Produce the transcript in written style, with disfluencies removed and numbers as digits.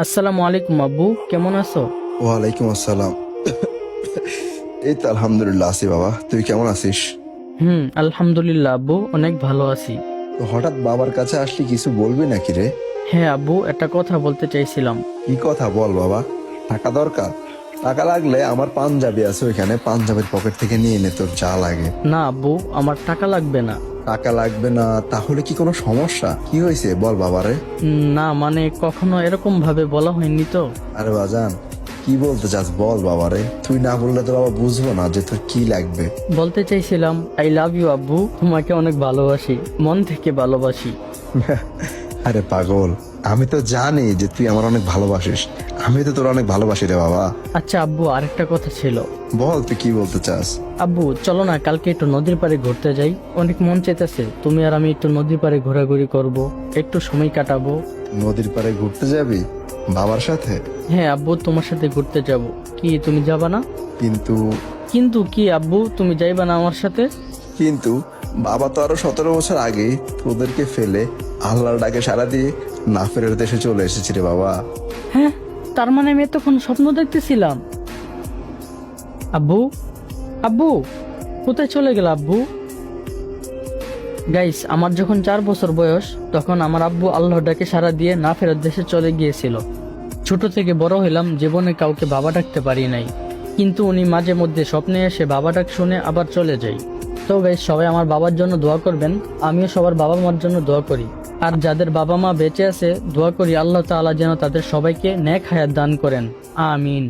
আসসালামু আলাইকুম আব্বু, কেমন আছো? ওয়ালাইকুম আসসালাম। এই তো আলহামদুলিল্লাহ আছি বাবা, তুই কেমন আছিস? আলহামদুলিল্লাহ আব্বু, অনেক ভালো আছি। তো হঠাৎ বাবার কাছে আসলি, কিছু বলবি নাকি রে? হ্যাঁ আব্বু, একটা কথা বলতে চাইছিলাম। কি কথা বল বাবা। টাকা দরকার? টাকা লাগলে আমার পাঞ্জাবি আছে, ওইখানে পাঞ্জাবের পকেট থেকে নিয়ে নে তোর যা লাগে। না আব্বু, আমার টাকা লাগবে না। টাকা লাগবে না? তাহলে কি কোনো সমস্যা? কি হয়েছে বল বাবারে। না মানে কখনো এরকম ভাবে বলা হয়নি তো। আরে বাজান, কি বলতে চাস বল বাবারে, তুই না বললে তো বাবা বুঝবো না যে তোর কি লাগবে। বলতে চাইছিলাম আই লাভ ইউ আব্বু, তোমাকে অনেক ভালোবাসি, মন থেকে ভালোবাসি। আরে পাগল, আমি তো জানি যে তুই আমার অনেক ভালোবাসিস, আমি তো তোর অনেক ভালোবাসি রে বাবা। আচ্ছা আব্বু, আরেকটা কথা ছিল। বল তুই কি বলতে চাস। আব্বু চলো না কালকে একটু নদীর পাড়ে ঘুরতে যাই, অনেক মন চাইতেছে তুমি আর আমি একটু নদীর পাড়ে ঘোরাঘুরি করব, একটু সময় কাটাবো। নদীর পাড়ে ঘুরতে যাবি বাবার সাথে? হ্যাঁ আব্বু, তোমার সাথে ঘুরতে যাব। কি তুমি যাবা না? কিন্তু কিন্তু কি আব্বু, তুমি যাইবা না আমার সাথে? কিন্তু বাবা তো আরো 17 বছর আগে তোদেরকে ফেলে আল্লাহর ডাকে সাড়া দিয়ে না ফেরার দেশে চলে এসেছি রে বাবা। হ্যাঁ, তার মানে আমি এতক্ষণ স্বপ্ন দেখতেছিলাম। আব্বু, আব্বু, কোথায় চলে গেল আব্বু? গাইস, আমার যখন 4 বছর বয়স তখন আমার আব্বু আল্লাহর ডাকে সাড়া দিয়ে না ফেরার দেশে চলে গিয়েছিল। ছোট থেকে বড় হইলাম, জীবনে কাউকে বাবা ডাকতে পারি নাই, কিন্তু উনি মাঝে মধ্যে স্বপ্নে এসে বাবা ডাক শুনে আবার চলে যাই। তো গাইস, সবাই আমার বাবার জন্য দোয়া করবেন, আমিও সবার বাবা মার জন্য দোয়া করি। আর যাদের বাবা মা বেঁচে আছে, দোয়া করি আল্লাহ তাআলা যেন তাদের সবাইকে নেক হায়াত দান করেন। আমিন।